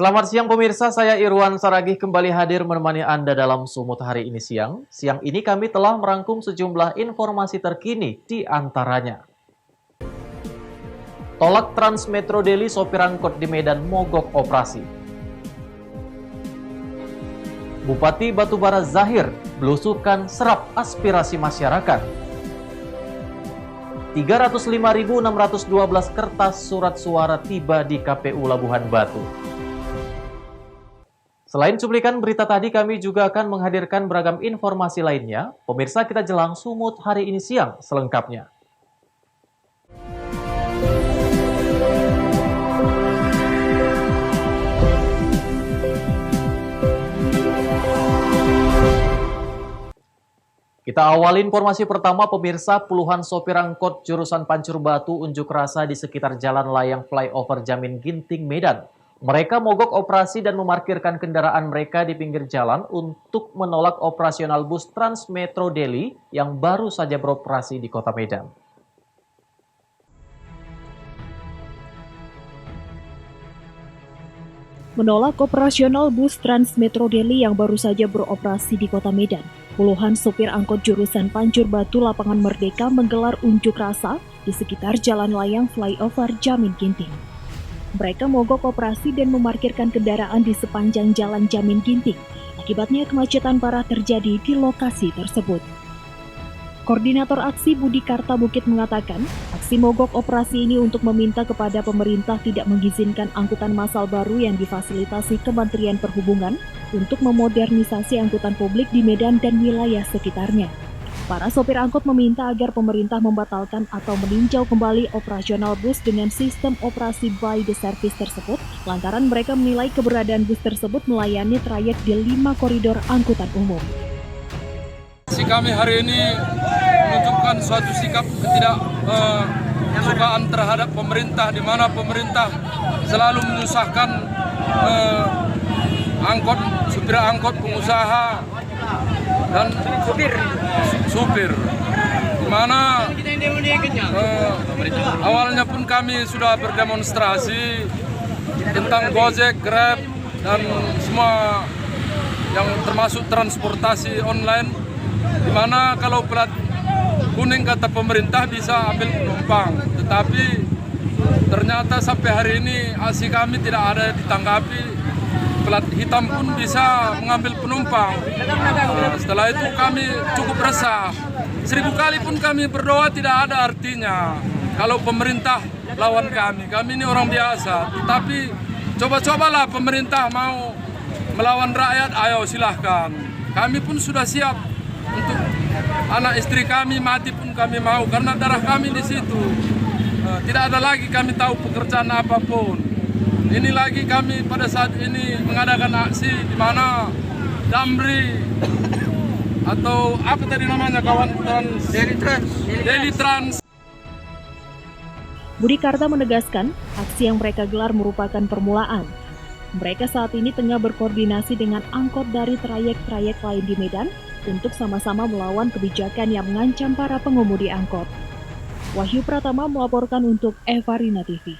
Selamat siang pemirsa, saya Irwan Saragih kembali hadir menemani Anda dalam Sumut hari ini siang. Siang ini kami telah merangkum sejumlah informasi terkini di antaranya. Tolak Trans Metro Daily, sopir angkot di Medan mogok operasi. Bupati Batubara Zahir belusukan serap aspirasi masyarakat. 305.612 kertas surat suara tiba di KPU Labuhan Batu. Selain cuplikan berita tadi, kami juga akan menghadirkan beragam informasi lainnya. Pemirsa, kita jelang Sumut hari ini siang selengkapnya. Kita awali informasi pertama, pemirsa. Puluhan sopir angkot jurusan Pancur Batu unjuk rasa di sekitar Jalan Layang Flyover Jamin Ginting, Medan. Mereka mogok operasi dan memarkirkan kendaraan mereka di pinggir jalan untuk menolak operasional bus Trans Metro Daily yang baru saja beroperasi di kota Medan. Menolak operasional bus Trans Metro Daily yang baru saja beroperasi di kota Medan, puluhan sopir angkot jurusan Pancur Batu Lapangan Merdeka menggelar unjuk rasa di sekitar Jalan Layang Flyover Jamin Ginting. Mereka mogok operasi dan memarkirkan kendaraan di sepanjang Jalan Jamin Ginting. Akibatnya kemacetan parah terjadi di lokasi tersebut. Koordinator aksi Budi Karta Bukit mengatakan, aksi mogok operasi ini untuk meminta kepada pemerintah tidak mengizinkan angkutan massal baru yang difasilitasi Kementerian Perhubungan untuk memodernisasi angkutan publik di Medan dan wilayah sekitarnya. Para sopir angkot meminta agar pemerintah membatalkan atau meninjau kembali operasional bus dengan sistem operasi by the service tersebut, lantaran mereka menilai keberadaan bus tersebut melayani trayek di 5 koridor angkutan umum. Kami hari ini menunjukkan suatu sikap ketidaksukaan terhadap pemerintah, di mana pemerintah selalu menyusahkan angkot, supir angkot, pengusaha, dan supir. Di mana awalnya pun kami sudah berdemonstrasi tentang Gojek, Grab, dan semua yang termasuk transportasi online, di mana kalau plat kuning kata pemerintah bisa ambil penumpang, tetapi ternyata sampai hari ini aksi kami tidak ada ditanggapi. Plat hitam pun bisa mengambil penumpang. Setelah itu kami cukup resah. 1000 kali pun kami berdoa tidak ada artinya. Kalau pemerintah lawan kami ini orang biasa. Tetapi coba-cobalah pemerintah mau melawan rakyat, ayo silahkan. Kami pun sudah siap untuk anak istri kami mati pun kami mau, karena darah kami di situ. Tidak ada lagi kami tahu pekerjaan apapun. Ini lagi kami pada saat ini mengadakan aksi di mana Damri atau apa tadi namanya kawan Daily Trans. Budi Karta menegaskan, aksi yang mereka gelar merupakan permulaan. Mereka saat ini tengah berkoordinasi dengan angkot dari trayek-trayek lain di Medan untuk sama-sama melawan kebijakan yang mengancam para pengemudi angkot. Wahyu Pratama melaporkan untuk Evarina TV.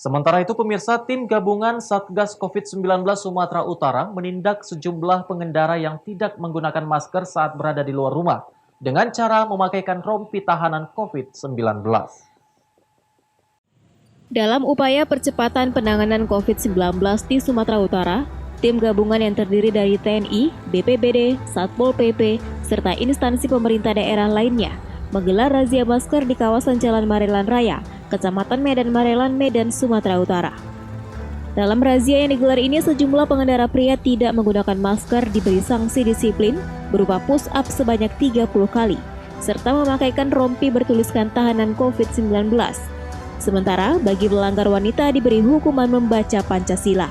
Sementara itu pemirsa, tim gabungan Satgas COVID-19 Sumatera Utara menindak sejumlah pengendara yang tidak menggunakan masker saat berada di luar rumah dengan cara memakaikan rompi tahanan COVID-19. Dalam upaya percepatan penanganan COVID-19 di Sumatera Utara, tim gabungan yang terdiri dari TNI, BPBD, Satpol PP, serta instansi pemerintah daerah lainnya menggelar razia masker di kawasan Jalan Marelan Raya, Kecamatan Medan Marelan, Medan, Sumatera Utara. Dalam razia yang digelar ini, sejumlah pengendara pria tidak menggunakan masker diberi sanksi disiplin berupa push-up sebanyak 30 kali, serta memakaikan rompi bertuliskan tahanan COVID-19. Sementara bagi pelanggar wanita diberi hukuman membaca Pancasila.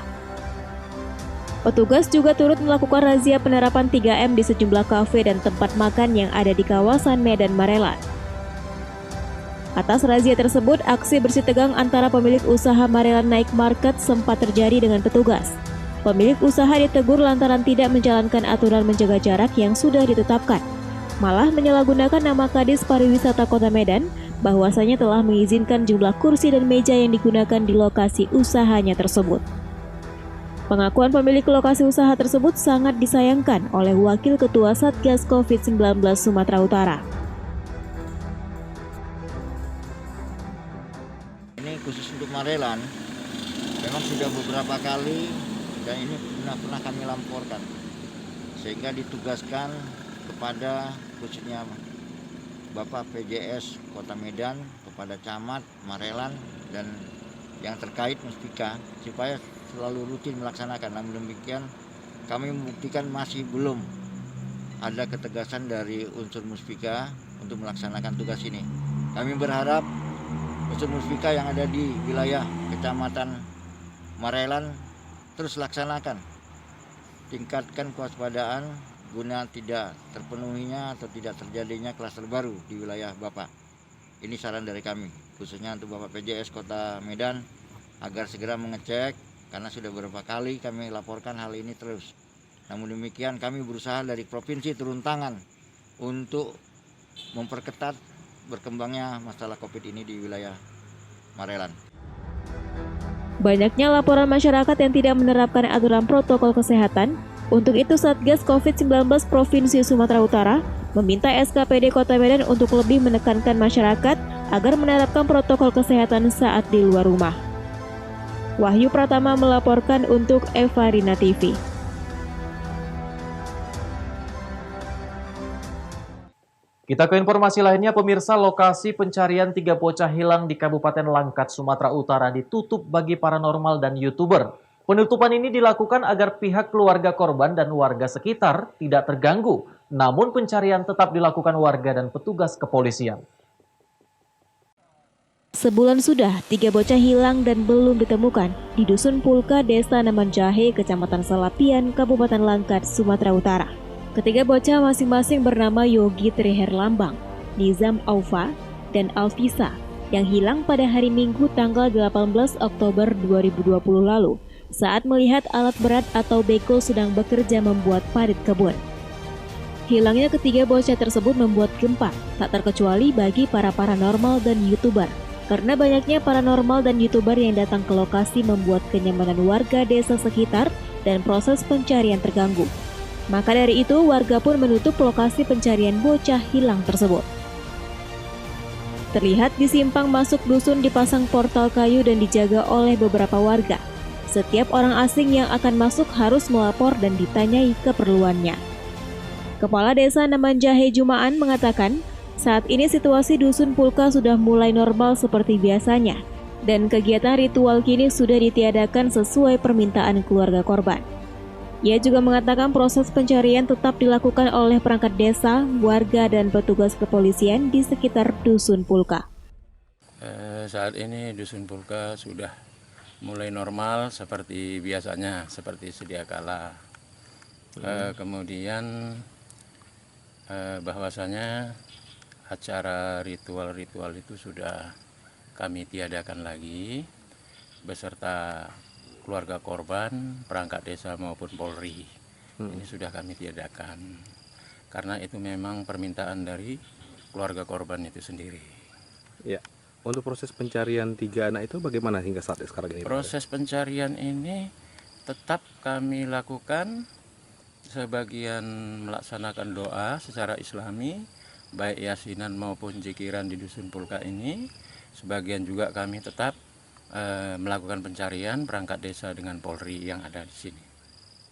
Petugas juga turut melakukan razia penerapan 3M di sejumlah kafe dan tempat makan yang ada di kawasan Medan Marelan. Atas razia tersebut, aksi bersih tegang antara pemilik usaha Marelan Night Market sempat terjadi dengan petugas. Pemilik usaha ditegur lantaran tidak menjalankan aturan menjaga jarak yang sudah ditetapkan. Malah menyalahgunakan nama Kadis Pariwisata Kota Medan bahwasanya telah mengizinkan jumlah kursi dan meja yang digunakan di lokasi usahanya tersebut. Pengakuan pemilik lokasi usaha tersebut sangat disayangkan oleh Wakil Ketua Satgas COVID-19 Sumatera Utara. Ini khusus untuk Marelan, memang sudah beberapa kali dan ini pernah kami laporkan, sehingga ditugaskan kepada khususnya Bapak PJS Kota Medan, kepada Camat, Marelan, dan yang terkait Muspika supaya selalu rutin melaksanakan. Namun demikian kami membuktikan masih belum ada ketegasan dari unsur Muspika untuk melaksanakan tugas ini. Kami berharap unsur Muspika yang ada di wilayah Kecamatan Marelan terus laksanakan, tingkatkan kewaspadaan guna tidak terpenuhinya atau tidak terjadinya klaster baru di wilayah Bapak. Ini saran dari kami, khususnya untuk Bapak PJS Kota Medan agar segera mengecek, karena sudah beberapa kali kami laporkan hal ini terus. Namun demikian kami berusaha dari provinsi turun tangan untuk memperketat berkembangnya masalah COVID ini di wilayah Marelan. Banyaknya laporan masyarakat yang tidak menerapkan aturan protokol kesehatan. Untuk itu, Satgas COVID-19 Provinsi Sumatera Utara meminta SKPD Kota Medan untuk lebih menekankan masyarakat agar menerapkan protokol kesehatan saat di luar rumah. Wahyu Pratama melaporkan untuk Eva Rina TV. Kita ke informasi lainnya, pemirsa. Lokasi pencarian 3 bocah hilang di Kabupaten Langkat, Sumatera Utara ditutup bagi paranormal dan YouTuber. Penutupan ini dilakukan agar pihak keluarga korban dan warga sekitar tidak terganggu. Namun pencarian tetap dilakukan warga dan petugas kepolisian. Sebulan sudah 3 bocah hilang dan belum ditemukan di Dusun Pulka, Desa Namanjahe, Kecamatan Salapian, Kabupaten Langkat, Sumatera Utara. Ketiga bocah masing-masing bernama Yogi Triherlambang, Nizam Aufa, dan Alfisa yang hilang pada hari Minggu tanggal 18 Oktober 2020 lalu saat melihat alat berat atau beko sedang bekerja membuat parit kebun. Hilangnya ketiga bocah tersebut membuat gempa, tak terkecuali bagi para paranormal dan YouTuber. Karena banyaknya paranormal dan YouTuber yang datang ke lokasi membuat kenyamanan warga desa sekitar dan proses pencarian terganggu. Maka dari itu, warga pun menutup lokasi pencarian bocah hilang tersebut. Terlihat di simpang masuk dusun dipasang portal kayu dan dijaga oleh beberapa warga. Setiap orang asing yang akan masuk harus melapor dan ditanyai keperluannya. Kepala Desa Namanjahe Jumaan mengatakan, saat ini situasi Dusun Pulka sudah mulai normal seperti biasanya, dan kegiatan ritual kini sudah ditiadakan sesuai permintaan keluarga korban. Ia juga mengatakan proses pencarian tetap dilakukan oleh perangkat desa, warga, dan petugas kepolisian di sekitar Dusun Pulka. Saat ini Dusun Pulka sudah mulai normal seperti biasanya, seperti sedia kala. Kemudian bahwasanya acara ritual-ritual itu sudah kami tiadakan lagi beserta keluarga korban, perangkat desa maupun Polri. Ini sudah kami tiadakan karena itu memang permintaan dari keluarga korban itu sendiri. Ya. Untuk proses pencarian 3 anak itu bagaimana hingga saat sekarang ini? Proses pencarian ini tetap kami lakukan, sebagian melaksanakan doa secara islami, baik yasinan maupun zikiran di Dusun Pulka ini. Sebagian juga kami tetap melakukan pencarian perangkat desa dengan Polri yang ada di sini.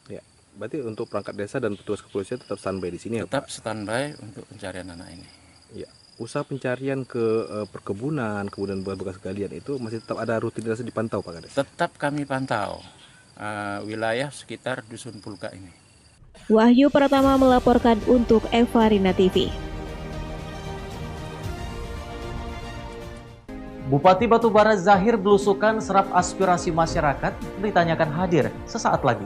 Ya, berarti untuk perangkat desa dan petugas kepolisian tetap standby di sini ya, Pak? Tetap standby untuk pencarian anak ini. Ya. Usaha pencarian ke perkebunan, kemudian bekas galian itu masih tetap ada rutinitas dipantau, Pak Kades? Tetap kami pantau wilayah sekitar Dusun Pulka ini. Wahyu Pratama melaporkan untuk Eva Rina TV. Bupati Batubara Zahir belusukan serap aspirasi masyarakat, ditanyakan hadir sesaat lagi.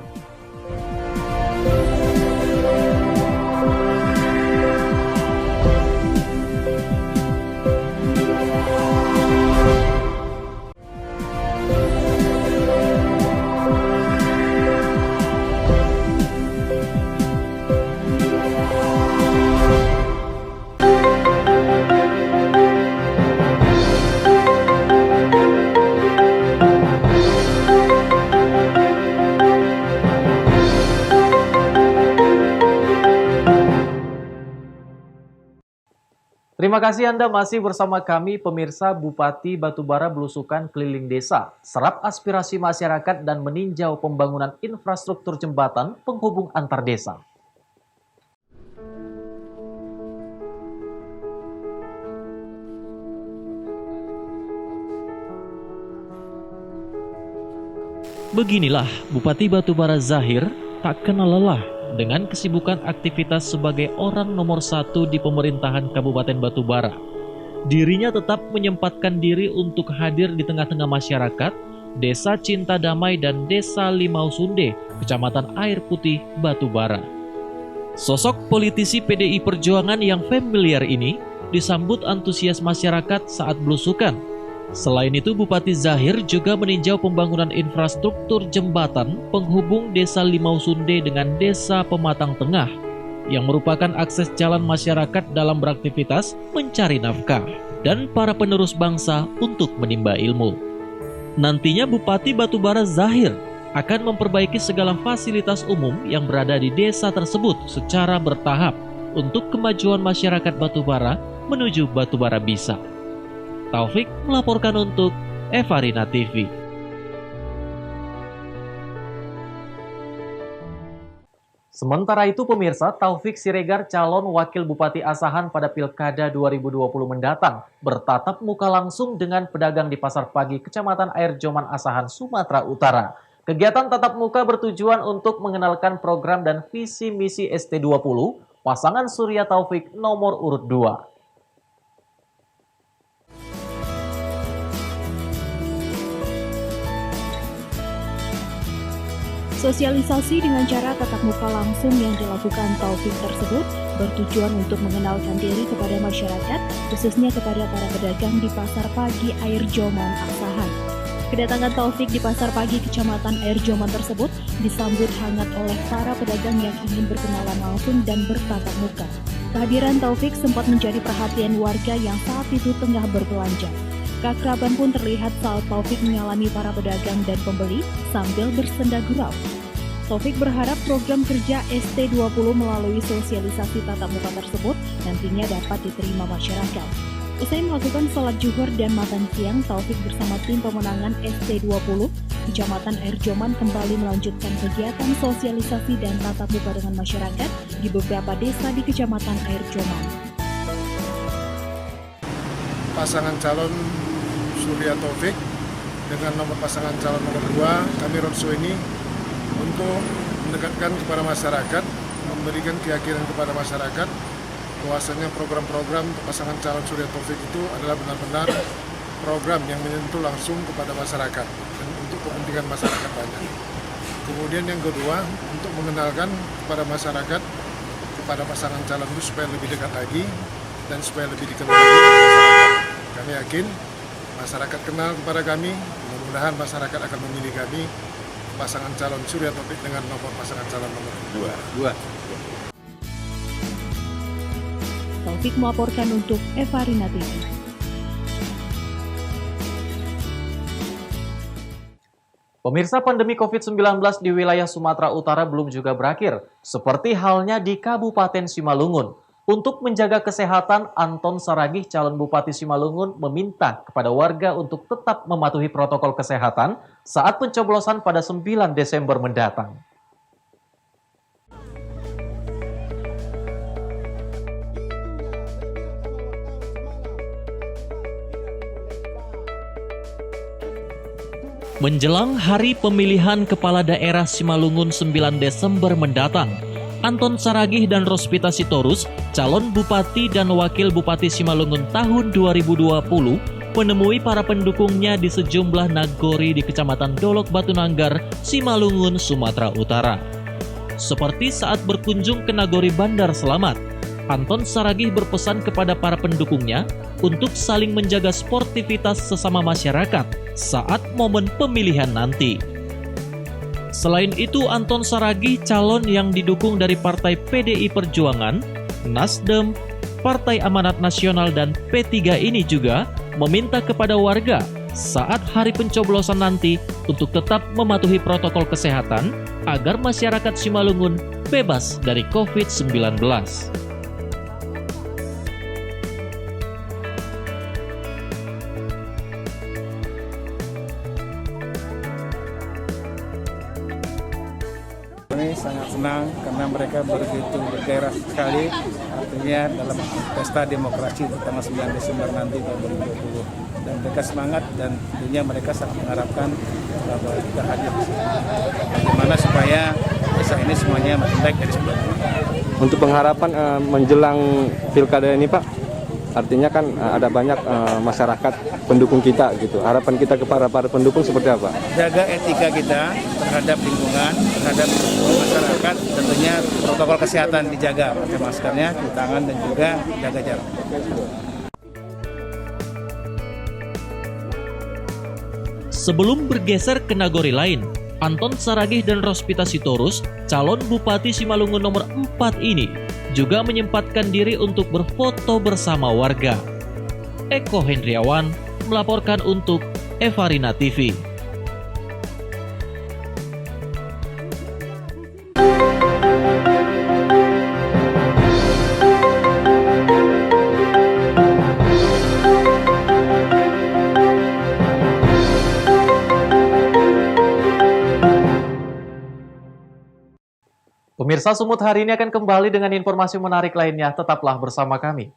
Terima kasih Anda masih bersama kami, pemirsa. Bupati Batubara belusukan keliling desa, serap aspirasi masyarakat dan meninjau pembangunan infrastruktur jembatan penghubung antar desa. Beginilah Bupati Batubara Zahir tak kenal lelah dengan kesibukan aktivitas sebagai orang nomor 1 di pemerintahan Kabupaten Batubara. Dirinya tetap menyempatkan diri untuk hadir di tengah-tengah masyarakat, Desa Cinta Damai dan Desa Limau Sunde, Kecamatan Air Putih, Batubara. Sosok politisi PDI Perjuangan yang familiar ini disambut antusias masyarakat saat belusukan. Selain itu, Bupati Zahir juga meninjau pembangunan infrastruktur jembatan penghubung Desa Limau Sunde dengan Desa Pematang Tengah, yang merupakan akses jalan masyarakat dalam beraktivitas mencari nafkah dan para penerus bangsa untuk menimba ilmu. Nantinya Bupati Batubara Zahir akan memperbaiki segala fasilitas umum yang berada di desa tersebut secara bertahap untuk kemajuan masyarakat Batubara menuju Batubara Bisa. Taufik melaporkan untuk Evarina TV. Sementara itu pemirsa, Taufik Siregar, calon wakil Bupati Asahan pada Pilkada 2020 mendatang, bertatap muka langsung dengan pedagang di Pasar Pagi, Kecamatan Air Joman Asahan, Sumatera Utara. Kegiatan tatap muka bertujuan untuk mengenalkan program dan visi misi ST20, pasangan Surya Taufik nomor urut 2. Sosialisasi dengan cara tatap muka langsung yang dilakukan Taufik tersebut bertujuan untuk mengenalkan diri kepada masyarakat, khususnya kepada para pedagang di Pasar Pagi Air Joman Asahan. Kedatangan Taufik di Pasar Pagi Kecamatan Air Joman tersebut disambut hangat oleh para pedagang yang ingin berkenalan langsung dan bertatap muka. Kehadiran Taufik sempat menjadi perhatian warga yang saat itu tengah berbelanja. Keakraban pun terlihat saat Taufik menyalami para pedagang dan pembeli sambil bersenda gurau. Taufik berharap program kerja ST20 melalui sosialisasi tatap muka tersebut nantinya dapat diterima masyarakat. Usai melakukan sholat zuhur dan makan siang, Taufik bersama tim pemenangan ST20 Kecamatan Air Joman kembali melanjutkan kegiatan sosialisasi dan tatap muka dengan masyarakat di beberapa desa di Kecamatan Air Joman. Pasangan calon Surya Taufik dengan nomor pasangan calon nomor 2, kami roadshow ini untuk mendekatkan kepada masyarakat, memberikan keyakinan kepada masyarakat bahwasanya program-program pasangan calon Surya Taufik itu adalah benar-benar program yang menyentuh langsung kepada masyarakat dan untuk kepentingan masyarakat banyak. Kemudian yang kedua, untuk mengenalkan kepada masyarakat kepada pasangan calon itu supaya lebih dekat lagi dan supaya lebih dikenal lagi oleh masyarakat. Kami yakin masyarakat kenal kepada kami, mudah-mudahan masyarakat akan memilih kami pasangan calon Surya Taufik dengan nomor pasangan calon nomor 2. Taufik melaporkan untuk Evarina TV. Pemirsa, pandemi COVID-19 di wilayah Sumatera Utara belum juga berakhir, seperti halnya di Kabupaten Simalungun. Untuk menjaga kesehatan, Anton Saragih, calon Bupati Simalungun, meminta kepada warga untuk tetap mematuhi protokol kesehatan saat pencoblosan pada 9 Desember mendatang. Menjelang hari pemilihan kepala daerah Simalungun 9 Desember mendatang, Anton Saragih dan Rospita Sitorus, calon Bupati dan Wakil Bupati Simalungun tahun 2020, menemui para pendukungnya di sejumlah nagori di Kecamatan Dolok Batunanggar, Simalungun, Sumatera Utara. Seperti saat berkunjung ke nagori Bandar Selamat, Anton Saragih berpesan kepada para pendukungnya untuk saling menjaga sportivitas sesama masyarakat saat momen pemilihan nanti. Selain itu, Anton Saragih, calon yang didukung dari Partai PDI Perjuangan, Nasdem, Partai Amanat Nasional, dan P3 ini juga meminta kepada warga saat hari pencoblosan nanti untuk tetap mematuhi protokol kesehatan agar masyarakat Simalungun bebas dari COVID-19. senang karena mereka begitu bergairah sekali, artinya dalam pesta demokrasi tanggal 9 Desember nanti tahun 2020. Dan mereka semangat dan tentunya mereka sangat mengharapkan bahwa kita hadir di sini. Bagaimana supaya desa ini semuanya makin baik dari sebelumnya. Untuk pengharapan menjelang pilkada ini Pak, artinya kan ada banyak masyarakat pendukung kita gitu. Harapan kita kepada para pendukung seperti apa? Jaga etika kita terhadap lingkungan, terhadap masyarakat, tentunya protokol kesehatan dijaga, pakai maskernya, cuci tangan dan juga jaga jarak. Sebelum bergeser ke nagori lain, Anton Saragih dan Rospita Sitorus, calon Bupati Simalungun nomor 4 ini, juga menyempatkan diri untuk berfoto bersama warga. Eko Hendriawan melaporkan untuk Evarina TV. Pemirsa, Sumut hari ini akan kembali dengan informasi menarik lainnya. Tetaplah bersama kami.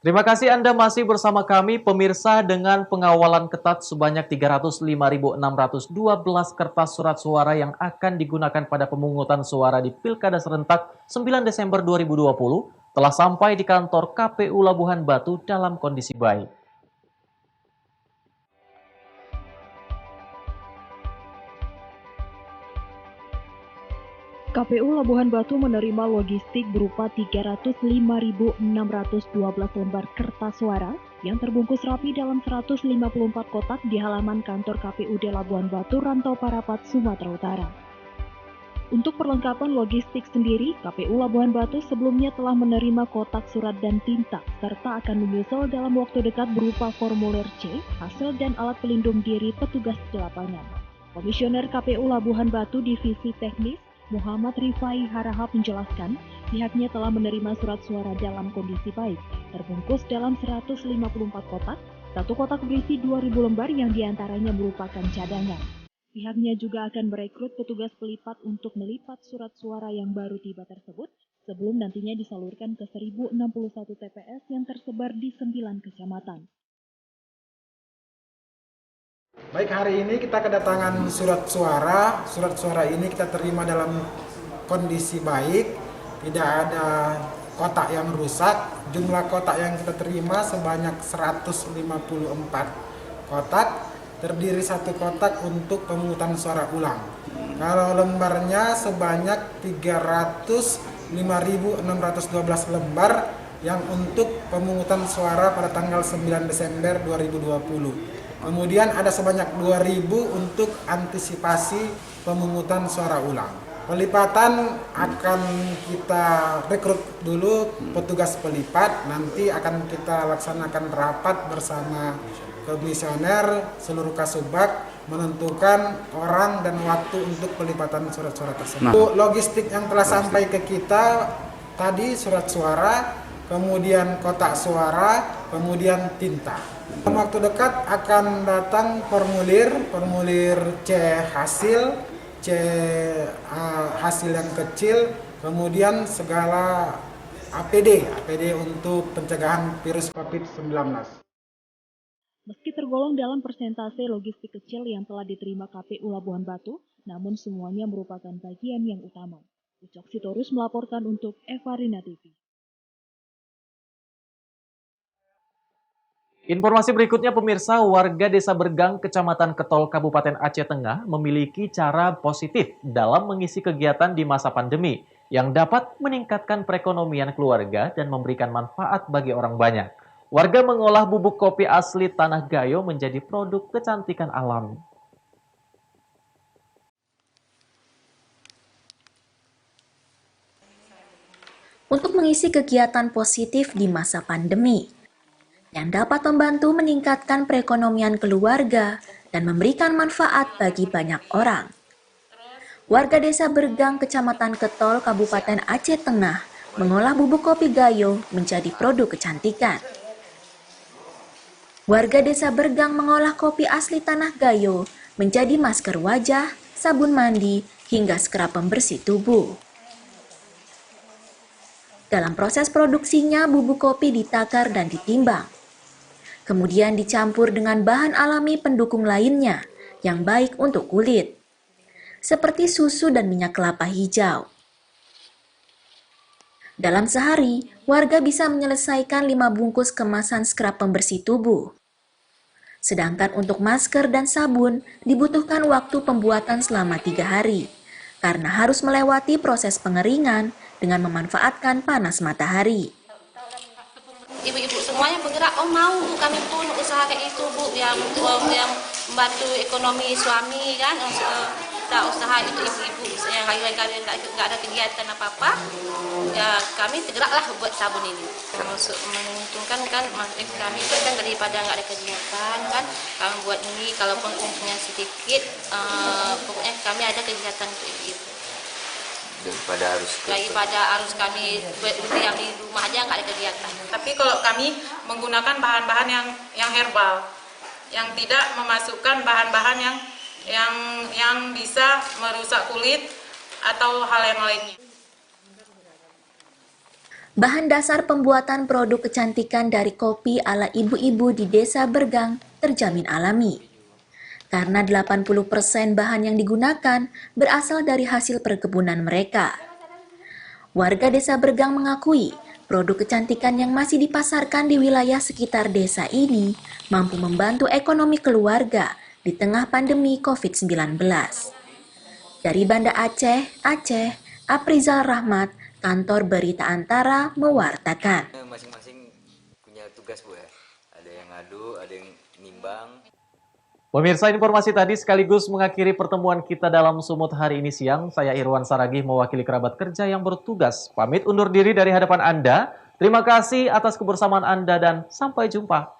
Terima kasih Anda masih bersama kami, pemirsa. Dengan pengawalan ketat sebanyak 305.612 kertas surat suara yang akan digunakan pada pemungutan suara di Pilkada Serentak 9 Desember 2020 telah sampai di kantor KPU Labuhan Batu dalam kondisi baik. KPU Labuhan Batu menerima logistik berupa 305.612 lembar kertas suara yang terbungkus rapi dalam 154 kotak di halaman kantor KPUD Labuhan Batu, Rantau Parapat, Sumatera Utara. Untuk perlengkapan logistik sendiri, KPU Labuhan Batu sebelumnya telah menerima kotak surat dan tinta, serta akan menyusul dalam waktu dekat berupa formulir C, hasil dan alat pelindung diri petugas di lapangan. Komisioner KPU Labuhan Batu Divisi Teknis, Muhammad Rifai Harahap menjelaskan, pihaknya telah menerima surat suara dalam kondisi baik, terbungkus dalam 154 kotak, satu kotak berisi 2.000 lembar yang diantaranya merupakan cadangan. Pihaknya juga akan merekrut petugas pelipat untuk melipat surat suara yang baru tiba tersebut, sebelum nantinya disalurkan ke 1.061 TPS yang tersebar di 9 kecamatan. Baik, hari ini kita kedatangan surat suara. Surat suara ini kita terima dalam kondisi baik, tidak ada kotak yang rusak. Jumlah kotak yang kita terima sebanyak 154 kotak, terdiri satu kotak untuk pemungutan suara ulang. Kalau lembarnya sebanyak 305.612 lembar yang untuk pemungutan suara pada tanggal 9 Desember 2020. Kemudian ada sebanyak 2.000 untuk antisipasi pemungutan suara ulang. Pelipatan akan kita rekrut dulu petugas pelipat, nanti akan kita laksanakan rapat bersama komisioner seluruh Kasubag menentukan orang dan waktu untuk pelipatan surat-surat tersebut. Logistik yang telah sampai ke kita tadi surat suara, kemudian kotak suara, kemudian tinta. Dalam waktu dekat akan datang formulir C hasil yang kecil, kemudian segala APD untuk pencegahan virus COVID-19. Meski tergolong dalam persentase logistik kecil yang telah diterima KPU Labuhan Batu, namun semuanya merupakan bagian yang utama. Ucok Sitorus melaporkan untuk Evarina TV. Informasi berikutnya, pemirsa, warga Desa Bergang, Kecamatan Ketol, Kabupaten Aceh Tengah memiliki cara positif dalam mengisi kegiatan di masa pandemi yang dapat meningkatkan perekonomian keluarga dan memberikan manfaat bagi orang banyak. Warga mengolah bubuk kopi asli Tanah Gayo menjadi produk kecantikan alami. Untuk mengisi kegiatan positif di masa pandemi, yang dapat membantu meningkatkan perekonomian keluarga dan memberikan manfaat bagi banyak orang. Warga Desa Bergang, Kecamatan Ketol, Kabupaten Aceh Tengah, mengolah bubuk kopi gayo menjadi produk kecantikan. Warga Desa Bergang mengolah kopi asli tanah gayo menjadi masker wajah, sabun mandi, hingga skrap pembersih tubuh. Dalam proses produksinya, bubuk kopi ditakar dan ditimbang. Kemudian dicampur dengan bahan alami pendukung lainnya yang baik untuk kulit, seperti susu dan minyak kelapa hijau. Dalam sehari, warga bisa menyelesaikan 5 bungkus kemasan skrap pembersih tubuh. Sedangkan untuk masker dan sabun dibutuhkan waktu pembuatan selama 3 hari, karena harus melewati proses pengeringan dengan memanfaatkan panas matahari. Ibu-ibu semuanya bergerak, oh mau Bu, kami pun usaha kayak itu Bu, yang membantu ekonomi suami kan, kita usaha itu ibu-ibu yang hari-hari nggak ada kegiatan apa-apa, ya kami tergeraklah buat sabun ini. Maksud menguntungkan kan, maksud kami kan daripada nggak ada kegiatan kan, kami buat ini, kalaupun untungnya sedikit, pokoknya kami ada kegiatan untuk itu. Daripada harus kami yang di rumah aja nggak ada kegiatan. Tapi kalau kami menggunakan bahan-bahan yang herbal, yang tidak memasukkan bahan-bahan yang bisa merusak kulit atau hal yang lainnya. Bahan dasar pembuatan produk kecantikan dari kopi ala ibu-ibu di Desa Bergang terjamin alami. Karena 80% bahan yang digunakan berasal dari hasil perkebunan mereka. Warga Desa Bergang mengakui produk kecantikan yang masih dipasarkan di wilayah sekitar desa ini mampu membantu ekonomi keluarga di tengah pandemi COVID-19. Dari Banda Aceh, Aprizal Rahmat, Kantor Berita Antara mewartakan. Masing-masing punya tugas Bu ya. Ada yang ngadu, ada yang nimbang. Pemirsa, informasi tadi sekaligus mengakhiri pertemuan kita dalam Sumut hari ini siang. Saya Irwan Saragih mewakili kerabat kerja yang bertugas. Pamit undur diri dari hadapan Anda. Terima kasih atas kebersamaan Anda dan sampai jumpa.